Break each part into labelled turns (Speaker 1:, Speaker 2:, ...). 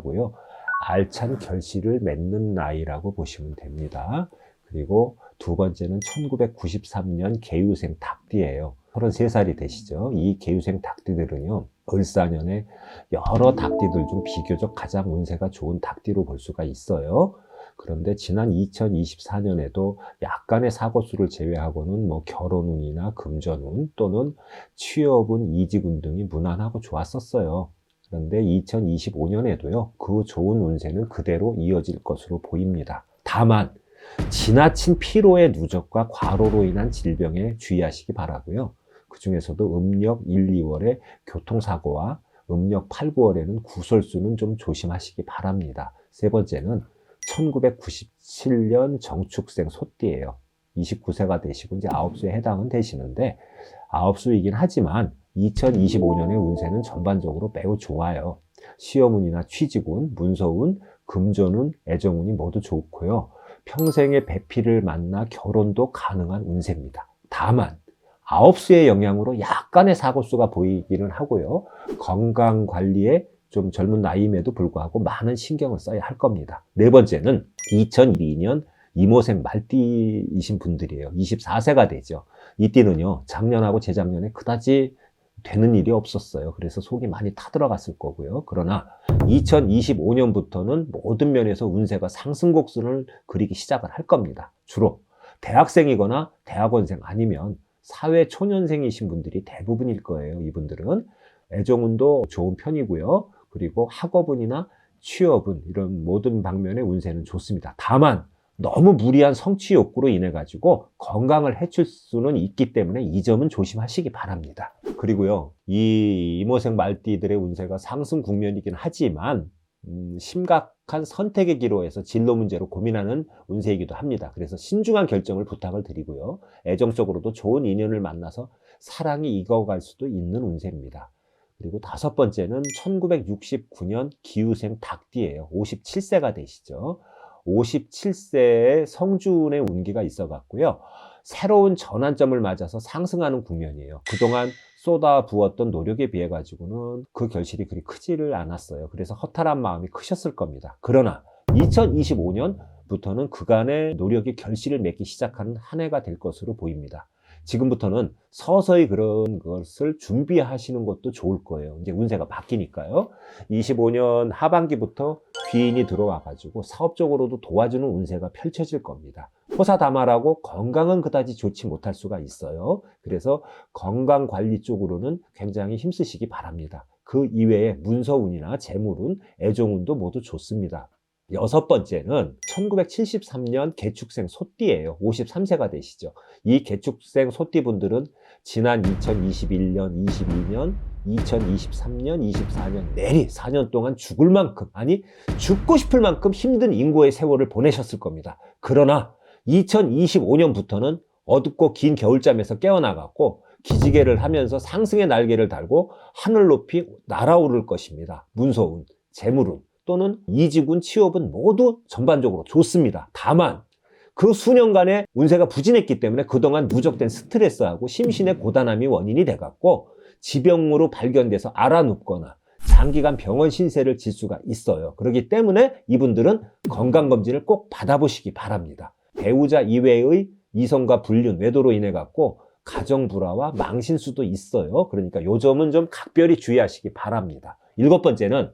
Speaker 1: 하고요. 알찬 결실을 맺는 나이라고 보시면 됩니다. 그리고 두 번째는 1993년 개유생 닭띠예요. 33살이 되시죠. 이 개유생 닭띠들은요, 을사년에 여러 닭띠들 중 비교적 가장 운세가 좋은 닭띠로 볼 수가 있어요. 그런데 지난 2024년에도 약간의 사고수를 제외하고는 뭐 결혼운이나 금전운 또는 취업운, 이직운 등이 무난하고 좋았었어요. 그런데 2025년에도요, 그 좋은 운세는 그대로 이어질 것으로 보입니다. 다만 지나친 피로의 누적과 과로로 인한 질병에 주의하시기 바라고요. 그 중에서도 음력 1, 2월에 교통사고와 음력 8, 9월에는 구설수는 좀 조심하시기 바랍니다. 세 번째는 1997년 정축생 소띠예요. 29세가 되시고 이제 9수에 해당은 되시는데 9수이긴 하지만 2025년의 운세는 전반적으로 매우 좋아요. 시험운이나 취직운, 문서운, 금전운, 애정운이 모두 좋고요. 평생의 배필을 만나 결혼도 가능한 운세입니다. 다만 9수의 영향으로 약간의 사고수가 보이기는 하고요. 건강관리에 좀 젊은 나이임에도 불구하고 많은 신경을 써야 할 겁니다. 네 번째는 2002년 이모생 말띠이신 분들이에요. 24세가 되죠. 이 띠는요, 작년하고 재작년에 그다지 되는 일이 없었어요. 그래서 속이 많이 타들어갔을 거고요. 그러나 2025년부터는 모든 면에서 운세가 상승곡선을 그리기 시작을 할 겁니다. 주로 대학생이거나 대학원생 아니면 사회 초년생이신 분들이 대부분일 거예요. 이분들은 애정운도 좋은 편이고요. 그리고 학업운이나 취업운 이런 모든 방면의 운세는 좋습니다. 다만 너무 무리한 성취 욕구로 인해 가지고 건강을 해칠 수는 있기 때문에 이 점은 조심하시기 바랍니다. 그리고요, 이 이모생 말띠들의 운세가 상승 국면이긴 하지만 심각한 선택의 기로에서 진로 문제로 고민하는 운세이기도 합니다. 그래서 신중한 결정을 부탁을 드리고요. 애정적으로도 좋은 인연을 만나서 사랑이 익어갈 수도 있는 운세입니다. 그리고 다섯 번째는 1969년 기우생 닭띠예요. 57세가 되시죠. 57세에 성주운의 운기가 있어 갖고요. 새로운 전환점을 맞아서 상승하는 국면이에요. 그동안 쏟아 부었던 노력에 비해 가지고는 그 결실이 그리 크지를 않았어요. 그래서 허탈한 마음이 크셨을 겁니다. 그러나 2025년부터는 그간의 노력이 결실을 맺기 시작하는 한 해가 될 것으로 보입니다. 지금부터는 서서히 그런 것을 준비하시는 것도 좋을 거예요. 이제 운세가 바뀌니까요. 25년 하반기부터 귀인이 들어와 가지고 사업적으로도 도와주는 운세가 펼쳐질 겁니다. 호사다마라고 건강은 그다지 좋지 못할 수가 있어요. 그래서 건강관리 쪽으로는 굉장히 힘쓰시기 바랍니다. 그 이외에 문서운이나 재물운, 애정운도 모두 좋습니다. 여섯 번째는 1973년 개축생 소띠예요. 53세가 되시죠. 이 개축생 소띠분들은 지난 2021년, 22년, 2023년, 24년 내리 4년 동안 죽을 만큼, 아니 죽고 싶을 만큼 힘든 인고의 세월을 보내셨을 겁니다. 그러나 2025년부터는 어둡고 긴 겨울잠에서 깨어나갖고 기지개를 하면서 상승의 날개를 달고 하늘 높이 날아오를 것입니다. 문서운, 재물운 또는 이직운, 취업은 모두 전반적으로 좋습니다. 다만 그 수년간의 운세가 부진했기 때문에 그동안 누적된 스트레스하고 심신의 고단함이 원인이 돼갖고 지병으로 발견돼서 알아눕거나 장기간 병원 신세를 질 수가 있어요. 그렇기 때문에 이분들은 건강검진을 꼭 받아보시기 바랍니다. 배우자 이외의 이성과 불륜, 외도로 인해 갖고 가정 불화와 망신수도 있어요. 그러니까 요 점은 좀 각별히 주의하시기 바랍니다. 일곱 번째는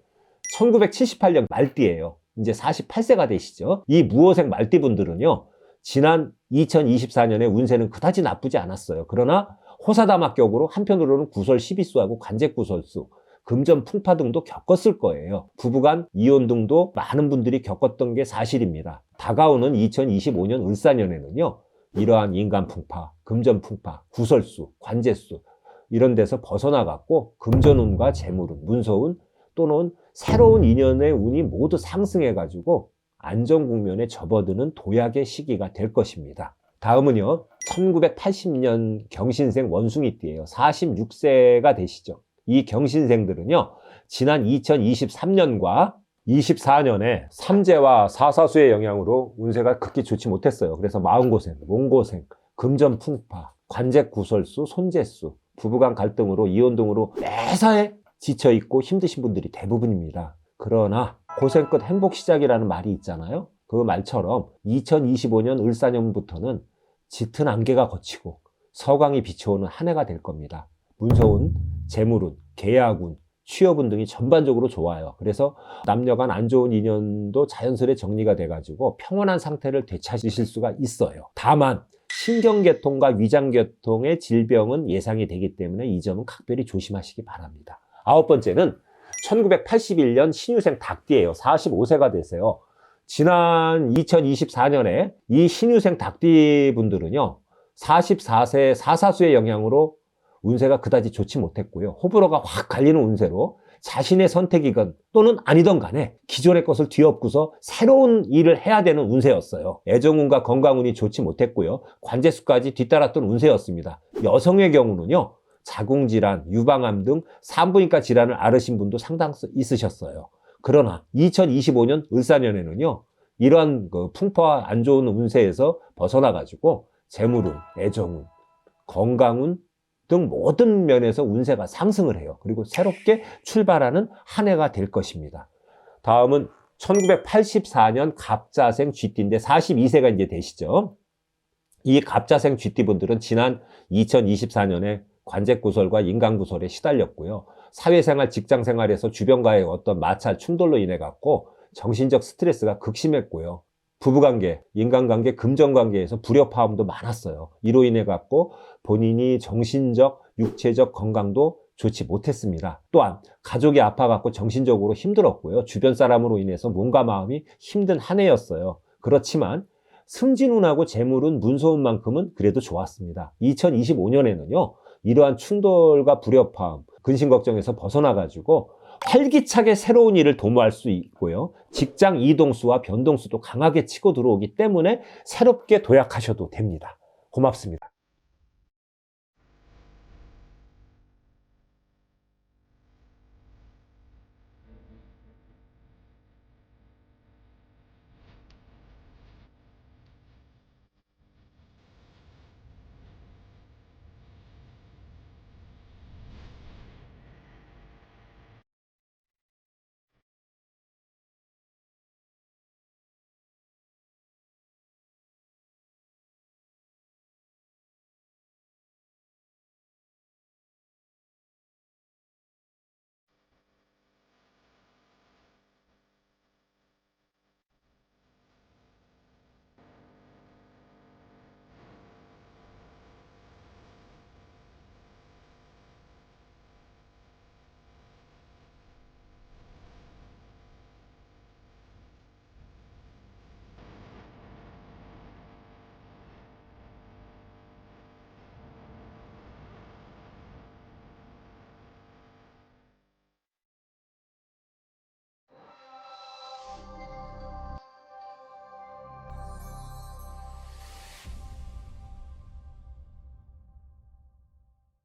Speaker 1: 1978년 말띠예요. 이제 48세가 되시죠. 이 무호생 말띠분들은요, 지난 2024년에 운세는 그다지 나쁘지 않았어요. 그러나 호사다마격으로 한편으로는 구설 시비수하고 관제구설수, 금전 풍파 등도 겪었을 거예요. 부부간 이혼 등도 많은 분들이 겪었던 게 사실입니다. 다가오는 2025년 을사년에는요, 이러한 인간 풍파, 금전 풍파, 구설수, 관제수 이런 데서 벗어나갖고 금전운과 재물운, 문서운 또는 새로운 인연의 운이 모두 상승해가지고 안정국면에 접어드는 도약의 시기가 될 것입니다. 다음은요, 1980년 경신생 원숭이띠예요. 46세가 되시죠. 이 경신생들은요, 지난 2023년과 24년에 삼재와 사사수의 영향으로 운세가 극히 좋지 못했어요. 그래서 마음고생, 몸고생, 금전풍파, 관제구설수, 손재수, 부부간 갈등으로 이혼 등으로 매사에 지쳐있고 힘드신 분들이 대부분입니다. 그러나 고생 끝 행복 시작이라는 말이 있잖아요. 그 말처럼 2025년 을사년부터는 짙은 안개가 걷히고 서광이 비춰오는 한 해가 될 겁니다. 문서운, 재물운, 계약운, 취업운 등이 전반적으로 좋아요. 그래서 남녀간 안 좋은 인연도 자연스레 정리가 돼가지고 평온한 상태를 되찾으실 수가 있어요. 다만 신경계통과 위장계통의 질병은 예상이 되기 때문에 이 점은 각별히 조심하시기 바랍니다. 9번째는 1981년 신유생 닭띠예요. 45세가 되세요. 지난 2024년에 이 신유생 닭띠 분들은요, 44세 사사수의 영향으로 운세가 그다지 좋지 못했고요. 호불호가 확 갈리는 운세로 자신의 선택이건 또는 아니던 간에 기존의 것을 뒤엎고서 새로운 일을 해야 되는 운세였어요. 애정운과 건강운이 좋지 못했고요. 관제수까지 뒤따랐던 운세였습니다. 여성의 경우는요, 자궁질환, 유방암 등 산부인과 질환을 앓으신 분도 상당수 있으셨어요. 그러나 2025년 을사년에는요, 이러한 풍파와 안 좋은 운세에서 벗어나가지고 재물운, 애정운, 건강운 등 모든 면에서 운세가 상승을 해요. 그리고 새롭게 출발하는 한 해가 될 것입니다. 다음은 1984년 갑자생 쥐띠인데 42세가 이제 되시죠. 이 갑자생 쥐띠분들은 지난 2024년에 관제구설과 인간구설에 시달렸고요. 사회생활, 직장생활에서 주변과의 어떤 마찰, 충돌로 인해 갖고 정신적 스트레스가 극심했고요. 부부관계, 인간관계, 금전관계에서 불협화음도 많았어요. 이로 인해 갖고 본인이 정신적, 육체적 건강도 좋지 못했습니다. 또한 가족이 아파갖고 정신적으로 힘들었고요. 주변 사람으로 인해서 몸과 마음이 힘든 한 해였어요. 그렇지만 승진운하고 재물운, 문서운만큼은 그래도 좋았습니다. 2025년에는요. 이러한 충돌과 불협화음, 근심걱정에서 벗어나가지고 활기차게 새로운 일을 도모할 수 있고요. 직장 이동수와 변동수도 강하게 치고 들어오기 때문에 새롭게 도약하셔도 됩니다. 고맙습니다.